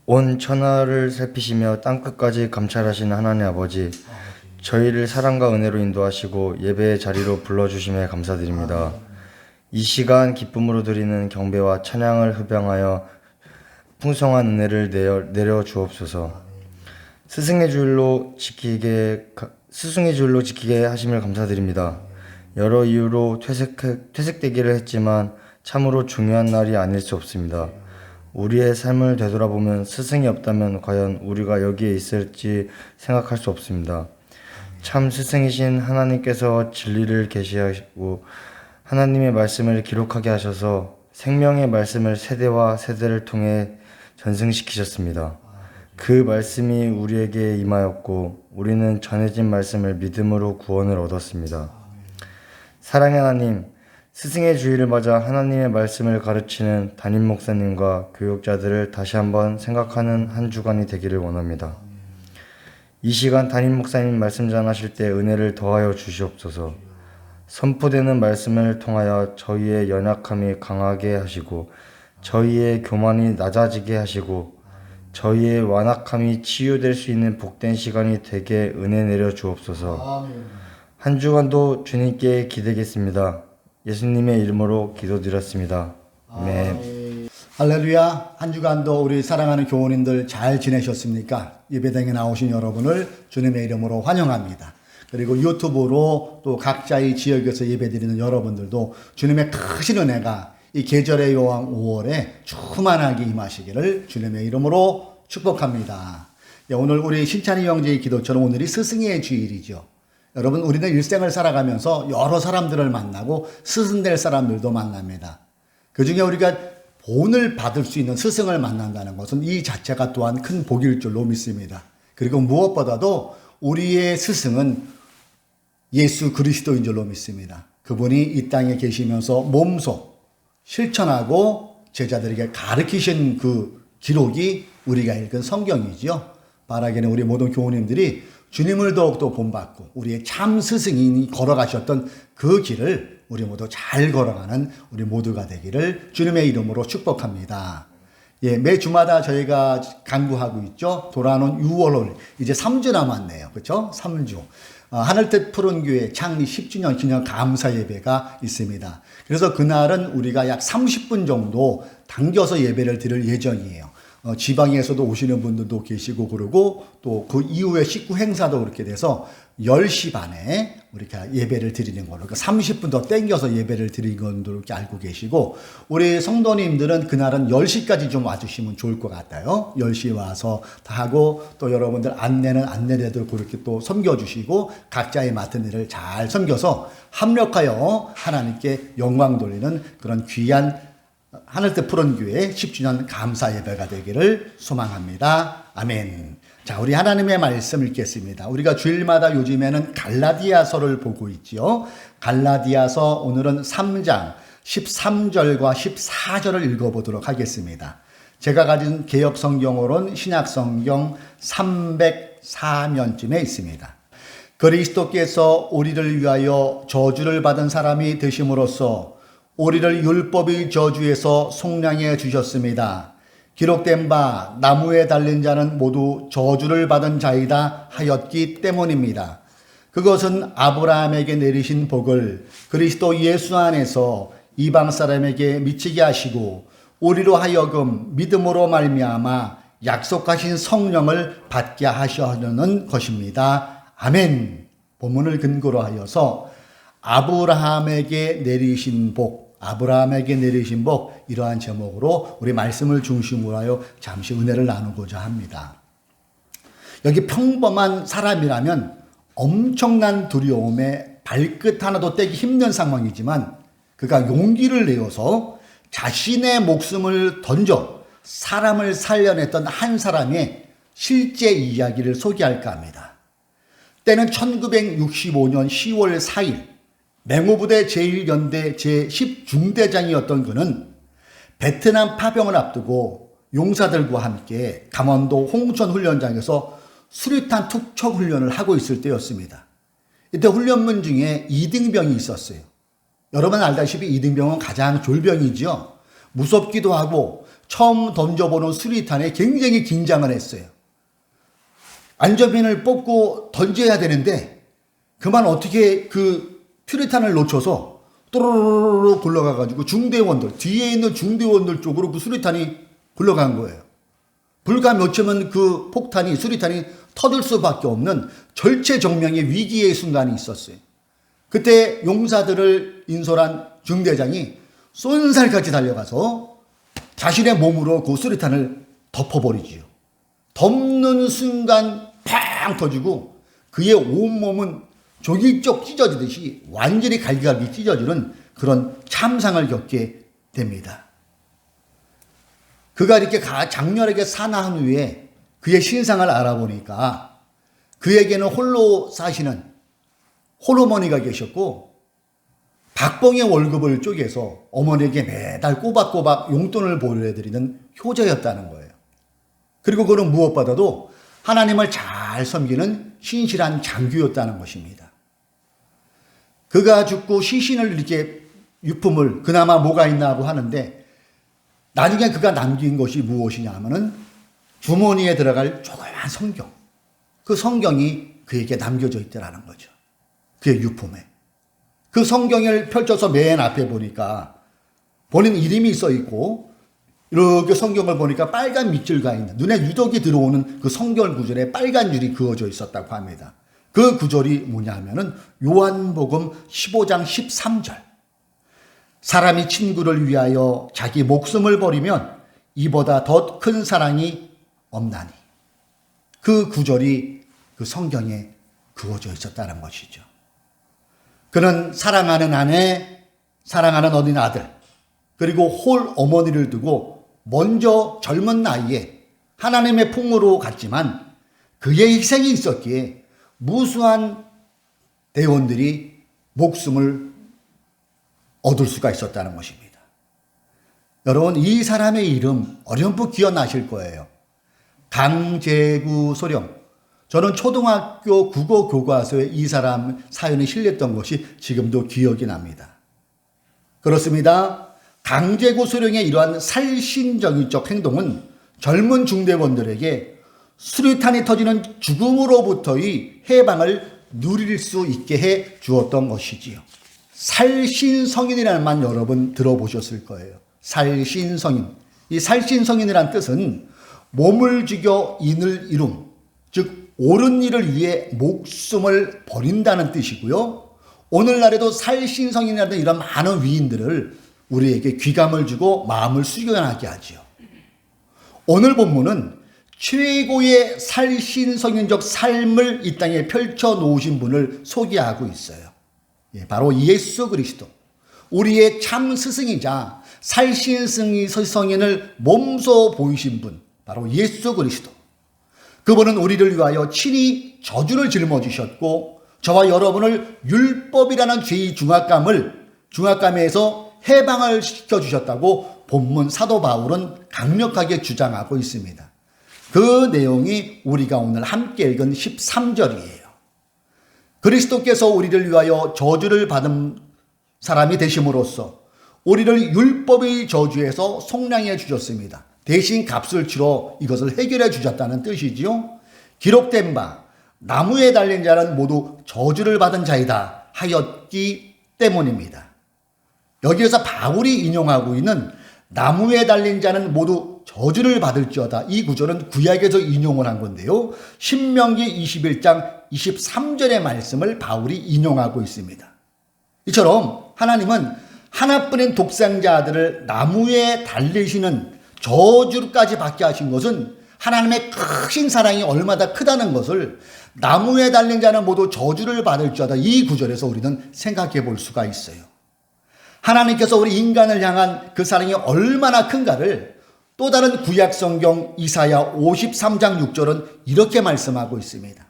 온 천하를 살피시며 땅끝까지 감찰하시는 하나님 아버지, 저희를 사랑과 은혜로 인도하시고 예배의 자리로 불러주심에 감사드립니다. 이 시간 기쁨으로 드리는 경배와 찬양을 흡양하여 풍성한 은혜를 내려 주옵소서. 스승의 줄로 지키게 하심을 감사드립니다. 여러 이유로 퇴색되기를 했지만 참으로 중요한 날이 아닐 수 없습니다. 우리의 삶을 되돌아보면 스승이 없다면 과연 우리가 여기에 있을지 생각할 수 없습니다. 참 스승이신 하나님께서 진리를 계시하시고 하나님의 말씀을 기록하게 하셔서 생명의 말씀을 세대와 세대를 통해 전승시키셨습니다. 그 말씀이 우리에게 임하였고 우리는 전해진 말씀을 믿음으로 구원을 얻었습니다. 사랑의 하나님, 스승의 주의를 맞아 하나님의 말씀을 가르치는 담임 목사님과 교육자들을 다시 한번 생각하는 한 주간이 되기를 원합니다. 이 시간 담임 목사님 말씀 전하실 때 은혜를 더하여 주시옵소서. 선포되는 말씀을 통하여 저희의 연약함이 강하게 하시고 저희의 교만이 낮아지게 하시고 저희의 완악함이 치유될 수 있는 복된 시간이 되게 은혜 내려 주옵소서. 한 주간도 주님께 기대겠습니다. 예수님의 이름으로 기도드렸습니다. 아멘. 할렐루야. 한 주간도 우리 사랑하는 교우님들 잘 지내셨습니까? 예배당에 나오신 여러분을 주님의 이름으로 환영합니다. 그리고 유튜브로 또 각자의 지역에서 예배드리는 여러분들도 주님의 크신 은혜가 이 계절의 여왕 5월에 충만하게 임하시기를 주님의 이름으로 축복합니다. 오늘 우리 신찬이 형제의 기도처럼 오늘이 스승의 주일이죠. 여러분, 우리는 일생을 살아가면서 여러 사람들을 만나고 스승 될 사람들도 만납니다. 그 중에 우리가 본을 받을 수 있는 스승을 만난다는 것은 이 자체가 또한 큰 복일 줄로 믿습니다. 그리고 무엇보다도 우리의 스승은 예수 그리스도인 줄로 믿습니다. 그분이 이 땅에 계시면서 몸소 실천하고 제자들에게 가르치신 그 기록이 우리가 읽은 성경이죠. 바라기는 우리 모든 교우님들이 주님을 더욱더 본받고 우리의 참 스승이 걸어가셨던 그 길을 우리 모두 잘 걸어가는 우리 모두가 되기를 주님의 이름으로 축복합니다. 매 주마다 저희가 강구하고 있죠. 돌아오는 6월월 이제 3주 남았네요. 그렇죠? 3주. 하늘뜻 푸른교회 창립 10주년 기념 감사 예배가 있습니다. 그래서 그날은 우리가 약 30분 정도 당겨서 예배를 드릴 예정이에요. 지방에서도 오시는 분들도 계시고 그러고 또 그 이후에 식구 행사도 그렇게 돼서 10시 반에 우리가 예배를 드리는 걸로, 그러니까 30분 더 땡겨서 예배를 드리는 걸로 이렇게 알고 계시고, 우리 성도님들은 그날은 10시까지 좀 와주시면 좋을 것 같아요. 10시에 와서 다 하고 또 여러분들 안내는 안내대로 그렇게 또 섬겨주시고 각자의 맡은 일을 잘 섬겨서 합력하여 하나님께 영광 돌리는 그런 귀한 하늘뜻 푸른교회 10주년 감사 예배가 되기를 소망합니다. 아멘. 자, 우리 하나님의 말씀 읽겠습니다. 우리가 주일마다 요즘에는 갈라디아서를 보고 있지요. 갈라디아서 오늘은 3장 13절과 14절을 읽어보도록 하겠습니다. 제가 가진 개역성경으로는 신약성경 304면쯤에 있습니다. 그리스도께서 우리를 위하여 저주를 받은 사람이 되심으로써 우리를 율법의 저주에서 속량해 주셨습니다. 기록된 바 나무에 달린 자는 모두 저주를 받은 자이다 하였기 때문입니다. 그것은 아브라함에게 내리신 복을 그리스도 예수 안에서 이방 사람에게 미치게 하시고 우리로 하여금 믿음으로 말미암아 약속하신 성령을 받게 하시려는 것입니다. 아멘. 본문을 근거로 하여서 아브라함에게 내리신 복, 이러한 제목으로 우리 말씀을 중심으로 하여 잠시 은혜를 나누고자 합니다. 여기 평범한 사람이라면 엄청난 두려움에 발끝 하나도 떼기 힘든 상황이지만 그가 용기를 내어서 자신의 목숨을 던져 사람을 살려냈던 한 사람의 실제 이야기를 소개할까 합니다. 때는 1965년 10월 4일 맹호부대 제1연대 제10중대장이었던 그는 베트남 파병을 앞두고 용사들과 함께 강원도 홍천 훈련장에서 수류탄 투척 훈련을 하고 있을 때였습니다. 이때 훈련문 중에 이등병이 있었어요. 여러분 알다시피 이등병은 가장 졸병이죠. 무섭기도 하고 처음 던져보는 수리탄에 굉장히 긴장을 했어요. 안전핀을 뽑고 던져야 되는데 그만 어떻게 그 수리탄을 놓쳐서 또르르르 굴러가가지고 중대원들, 뒤에 있는 중대원들 쪽으로 그 수리탄이 굴러간 거예요. 불과 몇 초면 그 폭탄이, 수리탄이 터질 수밖에 없는 절체절명의 위기의 순간이 있었어요. 그때 용사들을 인솔한 중대장이 쏜살같이 달려가서 자신의 몸으로 그 수리탄을 덮어버리지요. 덮는 순간 팡 터지고 그의 온몸은 조기쪽 찢어지듯이 완전히 갈기갈기 찢어지는 그런 참상을 겪게 됩니다. 그가 이렇게 장렬하게 사나한 후에 그의 신상을 알아보니까 그에게는 홀로 사시는 홀어머니가 계셨고 박봉의 월급을 쪼개서 어머니에게 매달 꼬박꼬박 용돈을 보내드리는 효자였다는 거예요. 그리고 그는 무엇보다도 하나님을 잘 섬기는 신실한 장교였다는 것입니다. 그가 죽고 시신을 이렇게 유품을 그나마 뭐가 있나 하고 하는데 나중에 그가 남긴 것이 무엇이냐 하면은 주머니에 들어갈 조그만 성경. 그 성경이 그에게 남겨져 있더라는 거죠. 그의 유품에. 그 성경을 펼쳐서 맨 앞에 보니까 본인 이름이 써 있고 이렇게 성경을 보니까 빨간 밑줄 가 있는 눈에 유독이 들어오는 그 성경 구절에 빨간 줄이 그어져 있었다고 합니다. 그 구절이 뭐냐 하면은 요한복음 15장 13절. 사람이 친구를 위하여 자기 목숨을 버리면 이보다 더 큰 사랑이 없나니. 그 구절이 그 성경에 그어져 있었다는 것이죠. 그는 사랑하는 아내, 사랑하는 어린 아들, 그리고 홀 어머니를 두고 먼저 젊은 나이에 하나님의 품으로 갔지만 그의 희생이 있었기에 무수한 대원들이 목숨을 얻을 수가 있었다는 것입니다. 여러분, 이 사람의 이름 어렴풋 기억나실 거예요. 강제구 소령. 저는 초등학교 국어 교과서에 이 사람 사연이 실렸던 것이 지금도 기억이 납니다. 그렇습니다. 강제구 소령의 이러한 살신정의적 행동은 젊은 중대원들에게 수류탄이 터지는 죽음으로부터의 해방을 누릴 수 있게 해 주었던 것이지요. 살신성인이라는 말 여러분 들어보셨을 거예요. 살신성인. 이 살신성인이란 뜻은 몸을 죽여 인을 이룸, 즉 옳은 일을 위해 목숨을 버린다는 뜻이고요. 오늘날에도 살신성인이라는 이런 많은 위인들을 우리에게 귀감을 주고 마음을 숙연하게 하지요. 오늘 본문은 최고의 살신성인적 삶을 이 땅에 펼쳐놓으신 분을 소개하고 있어요. 바로 예수 그리스도. 우리의 참 스승이자 살신성인을 몸소 보이신 분, 바로 예수 그리스도. 그분은 우리를 위하여 친히 저주를 짊어지셨고 저와 여러분을 율법이라는 죄의 중압감에서 해방을 시켜주셨다고 본문 사도 바울은 강력하게 주장하고 있습니다. 그 내용이 우리가 오늘 함께 읽은 13절이에요. 그리스도께서 우리를 위하여 저주를 받은 사람이 되심으로써 우리를 율법의 저주에서 속량해 주셨습니다. 대신 값을 치러 이것을 해결해 주셨다는 뜻이지요. 기록된 바 나무에 달린 자는 모두 저주를 받은 자이다 하였기 때문입니다. 여기에서 바울이 인용하고 있는 나무에 달린 자는 모두 저주를 받을지어다. 이 구절은 구약에서 인용을 한 건데요. 신명기 21장 23절의 말씀을 바울이 인용하고 있습니다. 이처럼 하나님은 하나뿐인 독생자 아들을 나무에 달리시는 저주까지 받게 하신 것은 하나님의 크신 사랑이 얼마나 크다는 것을 나무에 달린 자는 모두 저주를 받을지어다. 이 구절에서 우리는 생각해 볼 수가 있어요. 하나님께서 우리 인간을 향한 그 사랑이 얼마나 큰가를 또 다른 구약 성경 이사야 53장 6절은 이렇게 말씀하고 있습니다.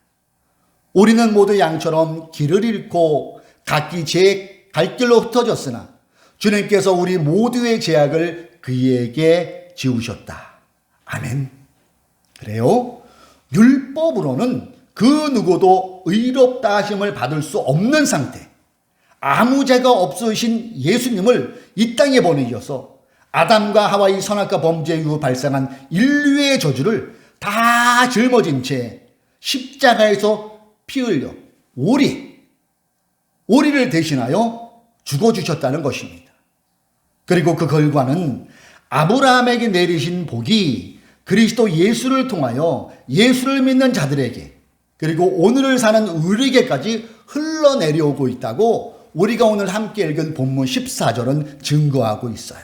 우리는 모두 양처럼 길을 잃고 각기 제 갈 길로 흩어졌으나 주님께서 우리 모두의 죄악을 그에게 지우셨다. 아멘. 그래요? 율법으로는 그 누구도 의롭다 하심을 받을 수 없는 상태, 아무 죄가 없으신 예수님을 이 땅에 보내셔서 아담과 하와의 선악과 범죄 이후 발생한 인류의 저주를 다 짊어진 채 십자가에서 피 흘려 오리를 대신하여 죽어주셨다는 것입니다. 그리고 그 결과는 아브라함에게 내리신 복이 그리스도 예수를 통하여 예수를 믿는 자들에게 그리고 오늘을 사는 우리에게까지 흘러내려오고 있다고 우리가 오늘 함께 읽은 본문 14절은 증거하고 있어요.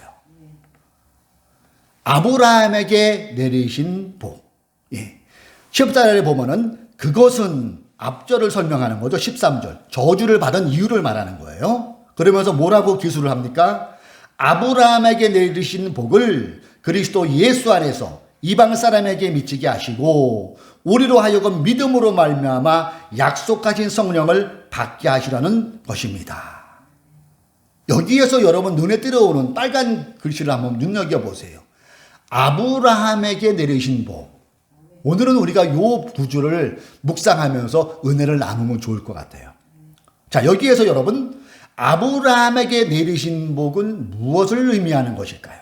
아브라함에게 내리신 복. 14절에 보면은 그것은 앞절을 설명하는 거죠. 13절. 저주를 받은 이유를 말하는 거예요. 그러면서 뭐라고 기술을 합니까? 아브라함에게 내리신 복을 그리스도 예수 안에서 이방 사람에게 미치게 하시고 우리로 하여금 믿음으로 말미암아 약속하신 성령을 받게 하시라는 것입니다. 여기에서 여러분 눈에 들어오는 빨간 글씨를 한번 눈여겨보세요. 아브라함에게 내리신 복. 오늘은 우리가 요 구절을 묵상하면서 은혜를 나누면 좋을 것 같아요. 자, 여기에서 여러분 아브라함에게 내리신 복은 무엇을 의미하는 것일까요?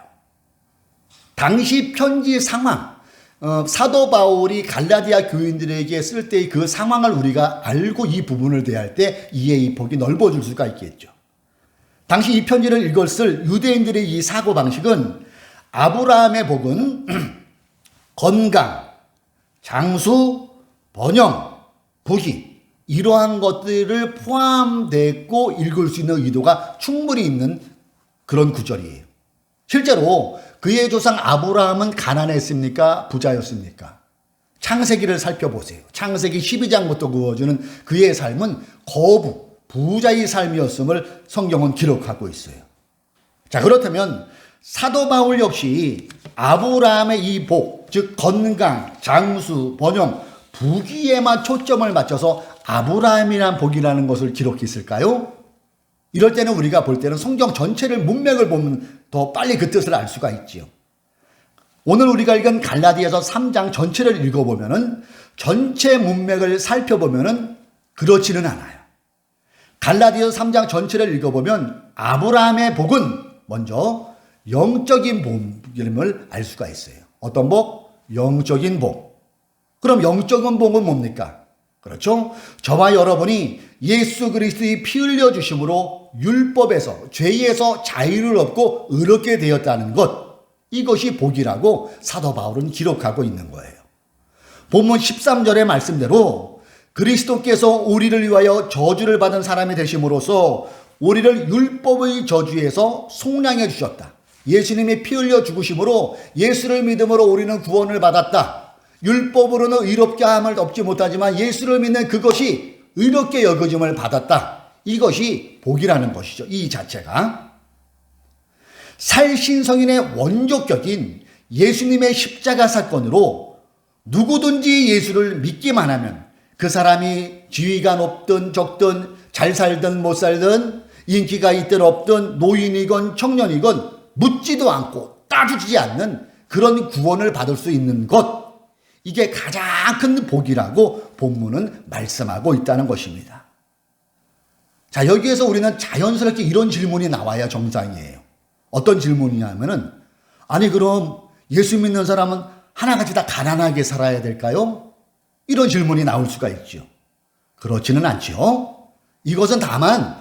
당시 편지 상황, 사도 바울이 갈라디아 교인들에게 쓸 때의 그 상황을 우리가 알고 이 부분을 대할 때 이해의 폭이 넓어질 수가 있겠죠. 당시 이 편지를 읽었을 유대인들의 이 사고방식은 아브라함의 복은 건강, 장수, 번영, 부귀 이러한 것들을 포함되고 읽을 수 있는 의도가 충분히 있는 그런 구절이에요. 실제로 그의 조상 아브라함은 가난했습니까? 부자였습니까? 창세기를 살펴보세요. 창세기 12장부터 그어주는 그의 삶은 부자의 삶이었음을 성경은 기록하고 있어요. 자, 그렇다면 사도 바울 역시 아브라함의 이 복, 즉 건강, 장수, 번영, 부귀에만 초점을 맞춰서 아브라함이란 복이라는 것을 기록했을까요? 이럴 때는 우리가 볼 때는 성경 전체를 문맥을 보면 더 빨리 그 뜻을 알 수가 있지요. 오늘 우리가 읽은 갈라디아서 3장 전체를 읽어보면은 전체 문맥을 살펴보면은 그렇지는 않아요. 갈라디아서 3장 전체를 읽어보면 아브라함의 복은 먼저 영적인 복임을 알 수가 있어요. 어떤 복? 영적인 복. 그럼 영적인 복은 뭡니까? 그렇죠? 저와 여러분이 예수 그리스도의 피 흘려 주심으로 율법에서 죄에서 자유를 얻고 의롭게 되었다는 것, 이것이 복이라고 사도 바울은 기록하고 있는 거예요. 본문 13절의 말씀대로 그리스도께서 우리를 위하여 저주를 받은 사람이 되심으로써 우리를 율법의 저주에서 속량해 주셨다. 예수님이 피 흘려 죽으심으로 예수를 믿음으로 우리는 구원을 받았다. 율법으로는 의롭게 함을 얻지 못하지만 예수를 믿는 그것이 의롭게 여겨짐을 받았다. 이것이 복이라는 것이죠. 이 자체가. 살신성인의 원조격인 예수님의 십자가 사건으로 누구든지 예수를 믿기만 하면 그 사람이 지위가 높든 적든 잘 살든 못 살든 인기가 있든 없든 노인이건 청년이건 묻지도 않고 따지지 않는 그런 구원을 받을 수 있는 것, 이게 가장 큰 복이라고 본문은 말씀하고 있다는 것입니다. 자, 여기에서 우리는 자연스럽게 이런 질문이 나와야 정상이에요. 어떤 질문이냐면은, 아니 그럼 예수 믿는 사람은 하나같이 다 가난하게 살아야 될까요? 이런 질문이 나올 수가 있죠. 그렇지는 않죠. 이것은 다만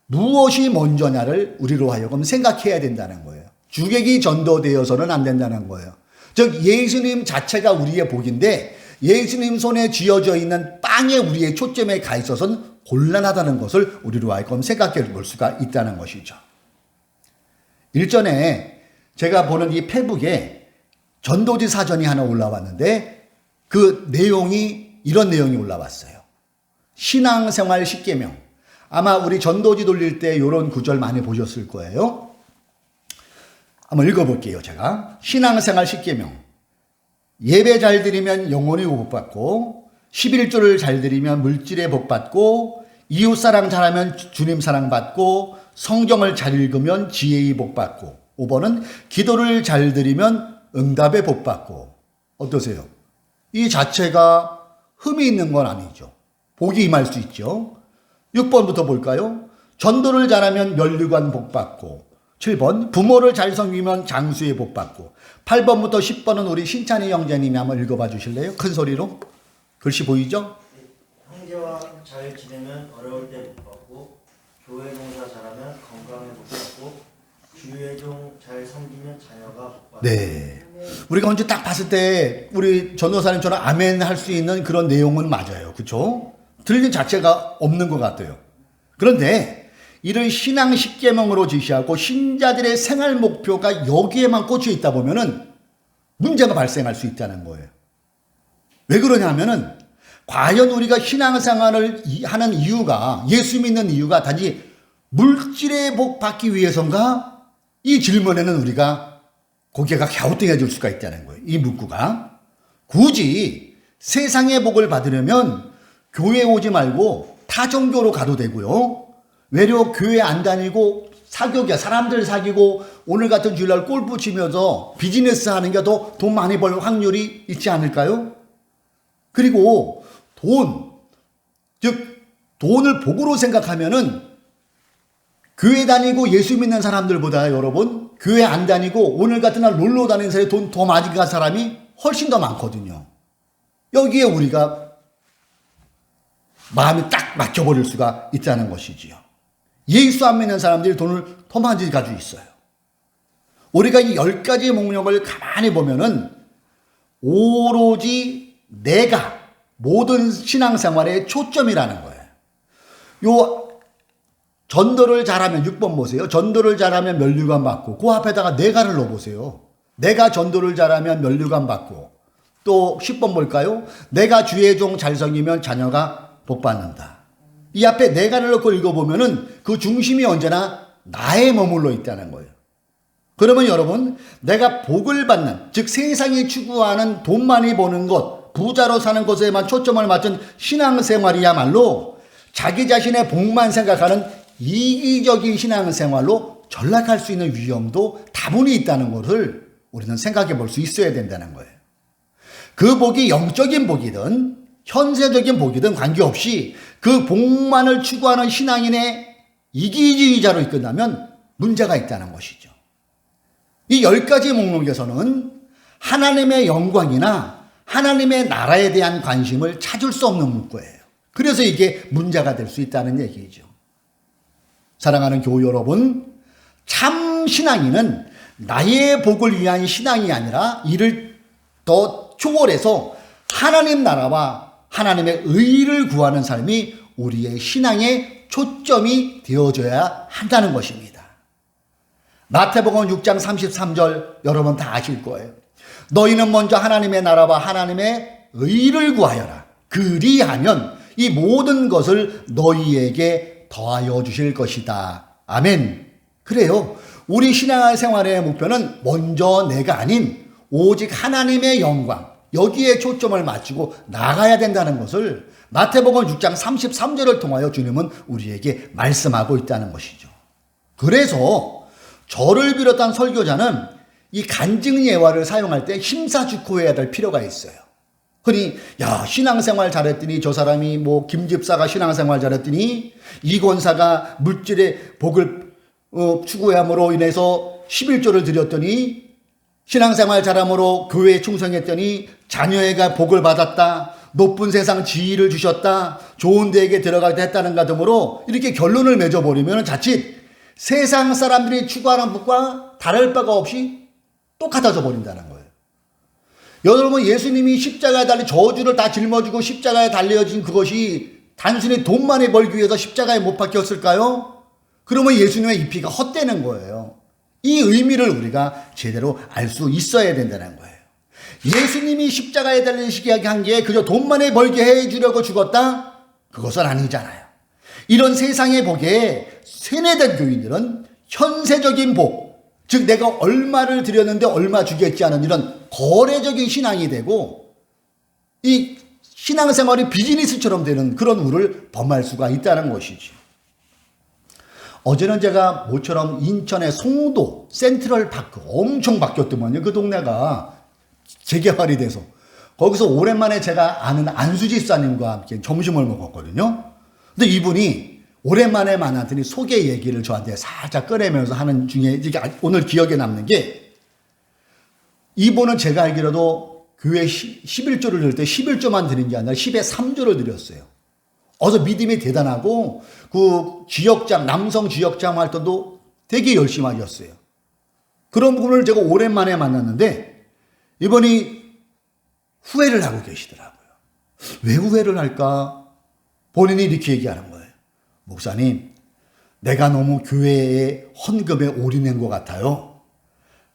무엇이 먼저냐를 우리로 하여금 생각해야 된다는 거예요. 주객이 전도되어서는 안 된다는 거예요. 즉 예수님 자체가 우리의 복인데 예수님 손에 쥐어져 있는 빵에 우리의 초점에 가 있어서는 곤란하다는 것을 우리로 하여금 생각해 볼 수가 있다는 것이죠. 일전에 제가 보는 이 페북에 전도지 사전이 하나 올라왔는데 그 내용이 이런 내용이 올라왔어요. 신앙생활 10계명. 아마 우리 전도지 돌릴 때 이런 구절 많이 보셨을 거예요. 한번 읽어볼게요. 제가 신앙생활 10계명. 예배 잘 드리면 영혼이 복받고 11조를 잘 드리면 물질의 복받고 이웃사랑 잘하면 주님 사랑받고 성경을 잘 읽으면 지혜의 복받고 5번은 기도를 잘 드리면 응답의 복받고. 어떠세요? 이 자체가 흠이 있는 건 아니죠. 복이 임할 수 있죠. 6번부터 볼까요? 전도를 잘하면 면류관 복받고 7번 부모를 잘 섬기면 장수의 복 받고. 8번부터 10번은 우리 신찬희 형제님이 한번 읽어봐 주실래요? 큰 소리로. 글씨 보이죠? 형제와 잘 지내면 어려울 때 복 받고, 교회 봉사 잘하면 건강에 복 받고, 주의 종 잘 섬기면 자녀가 복 받고. 네. 우리가 언제 딱 봤을 때 우리 전도사님처럼 아멘 할 수 있는 그런 내용은 맞아요. 그렇죠? 들린 자체가 없는 것 같아요. 그런데 이런 신앙 10계명으로 지시하고 신자들의 생활 목표가 여기에만 꽂혀 있다 보면은 문제가 발생할 수 있다는 거예요. 왜 그러냐면은 과연 우리가 신앙생활을 하는 이유가, 예수 믿는 이유가 단지 물질의 복 받기 위해서인가? 이 질문에는 우리가 고개가 갸우뚱해질 수가 있다는 거예요. 이 문구가. 굳이 세상의 복을 받으려면 교회 오지 말고 타 종교로 가도 되고요. 외려 교회 안 다니고 사교계 사람들 사귀고 오늘 같은 주일날 골프 치면서 비즈니스 하는 게 더 돈 많이 벌 확률이 있지 않을까요? 그리고 돈을 복으로 생각하면은 교회 다니고 예수 믿는 사람들보다 여러분 교회 안 다니고 오늘 같은 날 놀러 다니는 사람이 돈 더 많이 간 사람이 훨씬 더 많거든요. 여기에 우리가 마음이 딱 막혀버릴 수가 있다는 것이지요. 예수 안 믿는 사람들이 돈을 더 많이 가지고 있어요. 우리가 이 10가지의 목록을 가만히 보면은 오로지 내가 모든 신앙생활의 초점이라는 거예요. 요 전도를 잘하면 6번 보세요. 전도를 잘하면 면류관 받고 그 앞에다가 내가를 넣어보세요. 내가 전도를 잘하면 면류관 받고 또 10번 볼까요? 내가 주의 종 잘 섬기면 자녀가 복 받는다. 이 앞에 내가를 넣고 읽어보면은 그 중심이 언제나 나에 머물러 있다는 거예요. 그러면 여러분 내가 복을 받는 즉 세상이 추구하는 돈 많이 버는 것 부자로 사는 것에만 초점을 맞춘 신앙생활이야말로 자기 자신의 복만 생각하는 이기적인 신앙생활로 전락할 수 있는 위험도 다분히 있다는 것을 우리는 생각해 볼 수 있어야 된다는 거예요. 그 복이 영적인 복이든 현세적인 복이든 관계없이 그 복만을 추구하는 신앙인의 이기주의자로 끝나면 문제가 있다는 것이죠. 이 10가지 목록에서는 하나님의 영광이나 하나님의 나라에 대한 관심을 찾을 수 없는 문구예요. 그래서 이게 문제가 될 수 있다는 얘기죠. 사랑하는 교우 여러분, 참 신앙인은 나의 복을 위한 신앙이 아니라 이를 더 초월해서 하나님 나라와 하나님의 의를 구하는 삶이 우리의 신앙의 초점이 되어줘야 한다는 것입니다. 마태복음 6장 33절 여러분 다 아실 거예요. 너희는 먼저 하나님의 나라와 하나님의 의를 구하여라. 그리하면 이 모든 것을 너희에게 더하여 주실 것이다. 아멘. 그래요. 우리 신앙생활의 목표는 먼저 내가 아닌 오직 하나님의 영광, 여기에 초점을 맞추고 나가야 된다는 것을 마태복음 6장 33절을 통하여 주님은 우리에게 말씀하고 있다는 것이죠. 그래서 저를 비롯한 설교자는 이 간증 예화를 사용할 때 심사숙고해야 될 필요가 있어요. 흔히 신앙생활 잘했더니 저 사람이 김 집사가 신앙생활 잘했더니 이 권사가 물질의 복을 추구함으로 인해서 11조를 드렸더니 신앙생활 잘함으로 교회에 충성했더니 자녀애가 복을 받았다. 높은 세상 지위를 주셨다. 좋은 데에게 들어가게 했다는가 등으로 이렇게 결론을 맺어버리면 자칫 세상 사람들이 추구하는 복과 다를 바가 없이 똑같아져 버린다는 거예요. 여러분 예수님이 십자가에 달린 저주를 다 짊어지고 십자가에 달려진 그것이 단순히 돈 많이 벌기 위해서 십자가에 못 박혔을까요? 그러면 예수님의 이 피가 헛되는 거예요. 이 의미를 우리가 제대로 알 수 있어야 된다는 거예요. 예수님이 십자가에 달리시게 한 게 그저 돈 많이 벌게 해주려고 죽었다? 그것은 아니잖아요. 이런 세상의 복에 세뇌된 교인들은 현세적인 복, 즉 내가 얼마를 드렸는데 얼마 주겠지 하는 이런 거래적인 신앙이 되고 이 신앙생활이 비즈니스처럼 되는 그런 우를 범할 수가 있다는 것이죠. 어제는 제가 모처럼 인천의 송도 센트럴파크 엄청 바뀌었더만요. 그 동네가 재개발이 돼서 거기서 오랜만에 제가 아는 안수지 집사님과 함께 점심을 먹었거든요. 근데 이분이 오랜만에 만났더니 소개 얘기를 저한테 살짝 꺼내면서 하는 중에 이게 오늘 기억에 남는 게, 이분은 제가 알기로도 교회 11조를 드릴 때 11조만 드린 게 아니라 10에 3조를 드렸어요. 어서 믿음이 대단하고 그 지역장, 남성 지역장 활동도 되게 열심히 하셨어요. 그런 분을 제가 오랜만에 만났는데 이분이 후회를 하고 계시더라고요. 왜 후회를 할까? 본인이 이렇게 얘기하는 거예요. 목사님, 내가 너무 교회의 헌금에 올인한 것 같아요.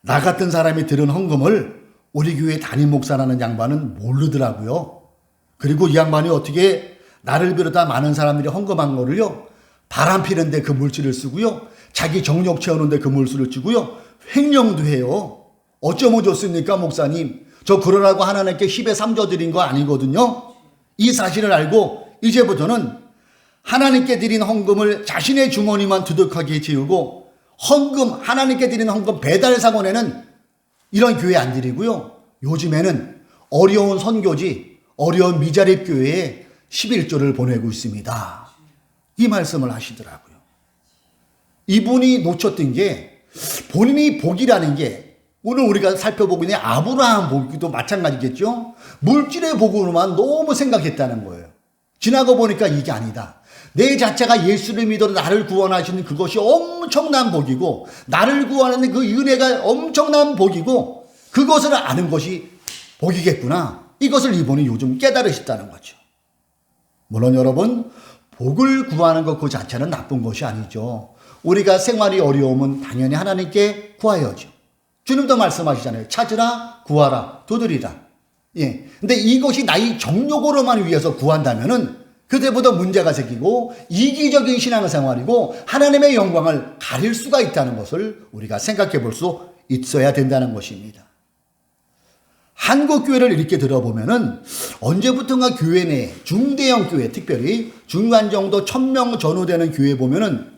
나 같은 사람이 들은 헌금을 우리 교회 담임 목사라는 양반은 모르더라고요. 그리고 이 양반이 어떻게 나를 비롯한 많은 사람들이 헌금한 거를요, 바람 피는데 그 물질을 쓰고요, 자기 정력 채우는데 그 물질을 주고요, 횡령도 해요. 어쩌면 좋습니까, 목사님? 저 그러라고 하나님께 10에 3조 드린 거 아니거든요. 이 사실을 알고 이제부터는 하나님께 드린 헌금을 자신의 주머니만 두둑하게 채우고, 헌금, 하나님께 드린 헌금 배달 사고내는 이런 교회 안 드리고요, 요즘에는 어려운 선교지, 어려운 미자립 교회에 11조를 보내고 있습니다. 이 말씀을 하시더라고요. 이분이 놓쳤던 게, 본인이 복이라는 게 오늘 우리가 살펴보고 있는 아브라함 복도 마찬가지겠죠. 물질의 복으로만 너무 생각했다는 거예요. 지나고 보니까 이게 아니다. 내 자체가 예수를 믿어 나를 구원하시는 그것이 엄청난 복이고, 나를 구원하는 그 은혜가 엄청난 복이고, 그것을 아는 것이 복이겠구나. 이것을 이분이 요즘 깨달으셨다는 거죠. 물론 여러분, 복을 구하는 것 그 자체는 나쁜 것이 아니죠. 우리가 생활이 어려우면 당연히 하나님께 구하여죠. 주님도 말씀하시잖아요. 찾으라, 구하라, 두드리라. 예. 근데 이것이 나의 정욕으로만 위해서 구한다면은 그때부터 문제가 생기고 이기적인 신앙생활이고 하나님의 영광을 가릴 수가 있다는 것을 우리가 생각해 볼 수 있어야 된다는 것입니다. 한국 교회를 이렇게 들어보면은 언제부턴가 교회 내 중대형 교회, 특별히 중간 정도 1000명 전후되는 교회 보면은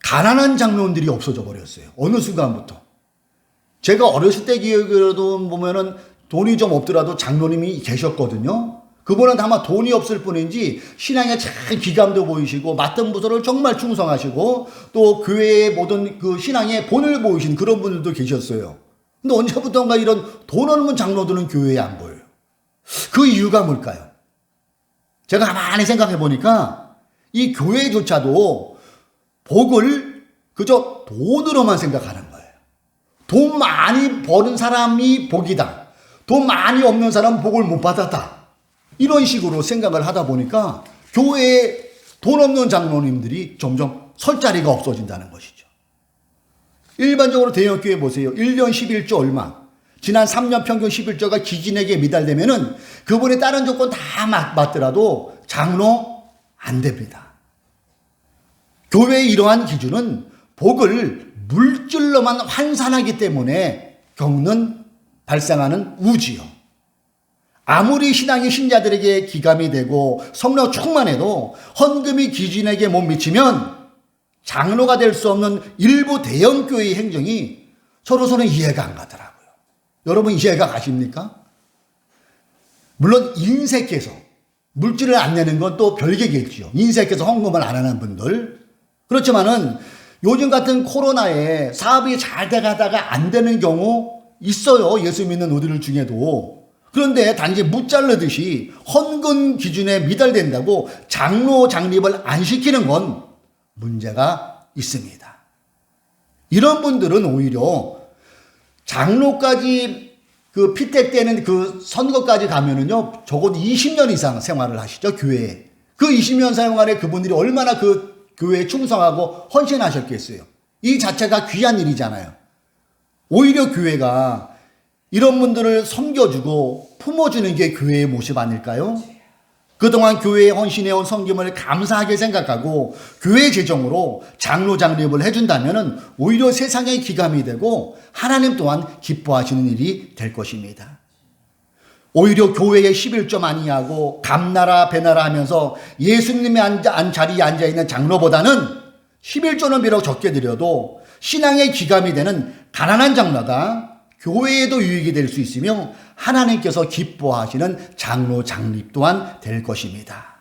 가난한 장로님들이 없어져 버렸어요. 어느 순간부터. 제가 어렸을 때 기억으로도 보면은 돈이 좀 없더라도 장로님이 계셨거든요. 그분은 다만 돈이 없을 뿐인지 신앙에 잘 기감도 보이시고 맡은 부서를 정말 충성하시고 또 교회의 모든 그 신앙에 본을 보이신 그런 분들도 계셨어요. 근데 언제부턴가 이런 돈 없는 장로들은 교회에 안 보여요. 그 이유가 뭘까요? 제가 가만히 생각해 보니까 이 교회조차도 복을 그저 돈으로만 생각하는 거예요. 돈 많이 버는 사람이 복이다. 돈 많이 없는 사람은 복을 못 받았다. 이런 식으로 생각을 하다 보니까 교회에 돈 없는 장로님들이 점점 설 자리가 없어진다는 것이죠. 일반적으로 대형교회 보세요. 1년 11조 얼마. 지난 3년 평균 11조가 기진에게 미달되면은 그분이 다른 조건 다 맞더라도 장로 안 됩니다. 교회의 이러한 기준은 복을 물질로만 환산하기 때문에 발생하는 우지요. 아무리 신앙이 신자들에게 기감이 되고 성령 충만해도 헌금이 기준에게 못 미치면 장로가 될 수 없는 일부 대형교회의 행정이 저로서는 이해가 안 가더라고요. 여러분 이해가 가십니까? 물론 인색해서 물질을 안 내는 건 또 별개겠죠. 인색해서 헌금을 안 하는 분들. 그렇지만은 요즘 같은 코로나에 사업이 잘 돼가다가 안 되는 경우 있어요. 예수 믿는 우리들 중에도. 그런데 단지 무잘르듯이 헌금 기준에 미달된다고 장로 장립을 안 시키는 건 문제가 있습니다. 이런 분들은 오히려 장로까지 그 피택되는 그 선거까지 가면은요, 적어도 20년 이상 생활을 하시죠, 교회에. 그 20년 생활에 그분들이 얼마나 그 교회에 충성하고 헌신하셨겠어요. 이 자체가 귀한 일이잖아요. 오히려 교회가 이런 분들을 섬겨주고 품어주는 게 교회의 모습 아닐까요? 그동안 교회에 헌신해온 성김을 감사하게 생각하고 교회 재정으로 장로 장립을 해준다면 오히려 세상에 기감이 되고 하나님 또한 기뻐하시는 일이 될 것입니다. 오히려 교회에 11조 많이 하고 감나라 배나라 하면서 예수님의 자리에 앉아있는 장로보다는 11조는 비록 적게 드려도 신앙의 기감이 되는 가난한 장로가 교회에도 유익이 될 수 있으며 하나님께서 기뻐하시는 장로 장립 또한 될 것입니다.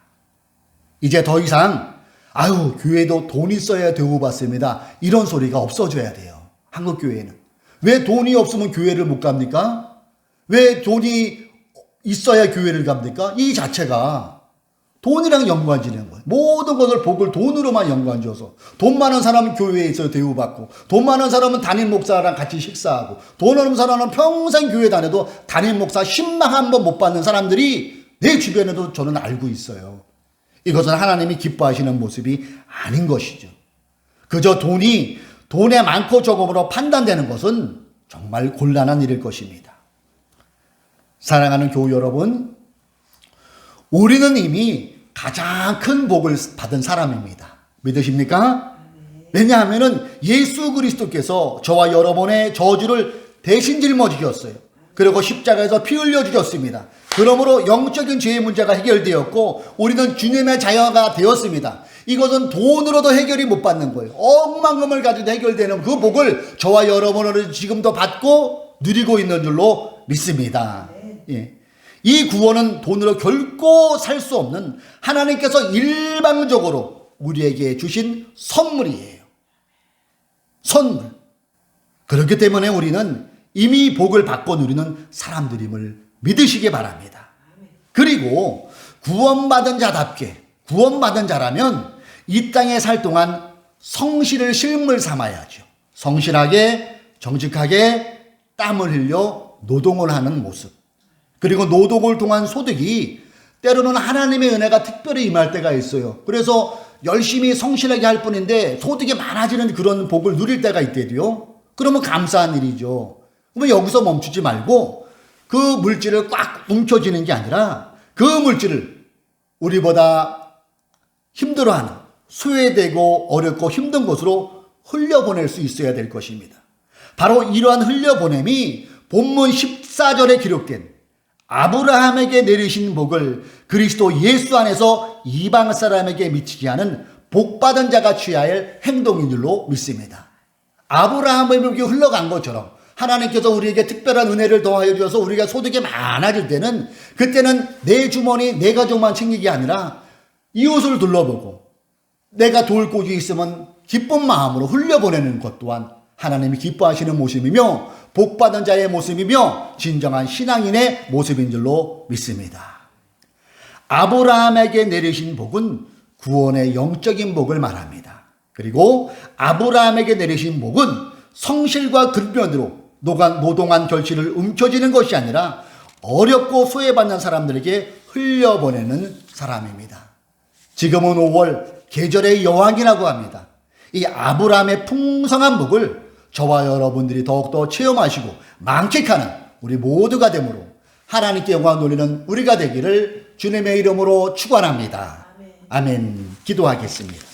이제 더 이상 아유, 교회도 돈 있어야 대우받습니다. 이런 소리가 없어져야 돼요. 한국 교회는. 왜 돈이 없으면 교회를 못 갑니까? 왜 돈이 있어야 교회를 갑니까? 이 자체가 돈이랑 연관 지는 거예요. 모든 것을 복을 돈으로만 연관 지어서 돈 많은 사람은 교회에 있어서 대우받고 돈 많은 사람은 담임 목사랑 같이 식사하고 돈 없는 사람은 평생 교회 다녀도 담임 목사 10만 한 번 못 받는 사람들이 내 주변에도 저는 알고 있어요. 이것은 하나님이 기뻐하시는 모습이 아닌 것이죠. 그저 돈의 많고 적음으로 판단되는 것은 정말 곤란한 일일 것입니다. 사랑하는 교우 여러분, 우리는 이미 가장 큰 복을 받은 사람입니다. 믿으십니까? 왜냐하면 예수 그리스도께서 저와 여러분의 저주를 대신 짊어지셨어요. 그리고 십자가에서 피 흘려 주셨습니다. 그러므로 영적인 죄의 문제가 해결되었고 우리는 주님의 자녀가 되었습니다. 이것은 돈으로도 해결이 못 받는 거예요. 억만금을 가지고 해결되는 그 복을 저와 여러분은 지금도 받고 누리고 있는 줄로 믿습니다. 예. 이 구원은 돈으로 결코 살 수 없는 하나님께서 일방적으로 우리에게 주신 선물이에요. 선물. 그렇기 때문에 우리는 이미 복을 받고 누리는 사람들임을 믿으시기 바랍니다. 그리고 구원받은 자라면 이 땅에 살 동안 성실을 실물 삼아야죠. 성실하게 정직하게 땀을 흘려 노동을 하는 모습. 그리고 노동을 통한 소득이 때로는 하나님의 은혜가 특별히 임할 때가 있어요. 그래서 열심히 성실하게 할 뿐인데 소득이 많아지는 그런 복을 누릴 때가 있대요. 그러면 감사한 일이죠. 그러면 여기서 멈추지 말고 그 물질을 꽉 뭉쳐지는 게 아니라 그 물질을 우리보다 힘들어하는 소외되고 어렵고 힘든 곳으로 흘려보낼 수 있어야 될 것입니다. 바로 이러한 흘려보냄이 본문 14절에 기록된 아브라함에게 내리신 복을 그리스도 예수 안에서 이방 사람에게 미치게 하는 복받은 자가 취해야 할 행동인 줄로 믿습니다. 아브라함에게 흘러간 것처럼 하나님께서 우리에게 특별한 은혜를 더하여 주셔서 우리가 소득이 많아질 때는 그때는 내 주머니 내 가족만 챙기기 아니라 이웃을 둘러보고 내가 도울 곳이 있으면 기쁜 마음으로 흘려보내는 것 또한 하나님이 기뻐하시는 모습이며 복받은 자의 모습이며 진정한 신앙인의 모습인 줄로 믿습니다. 아브라함에게 내리신 복은 구원의 영적인 복을 말합니다. 그리고 아브라함에게 내리신 복은 성실과 근면으로 노동한 결실을 움켜쥐는 것이 아니라 어렵고 소외받는 사람들에게 흘려보내는 사람입니다. 지금은 5월 계절의 여왕이라고 합니다. 이 아브라함의 풍성한 복을 저와 여러분들이 더욱더 체험하시고 만끽하는 우리 모두가 되므로 하나님께 영광 돌리는 우리가 되기를 주님의 이름으로 축원합니다. 아멘. 기도하겠습니다.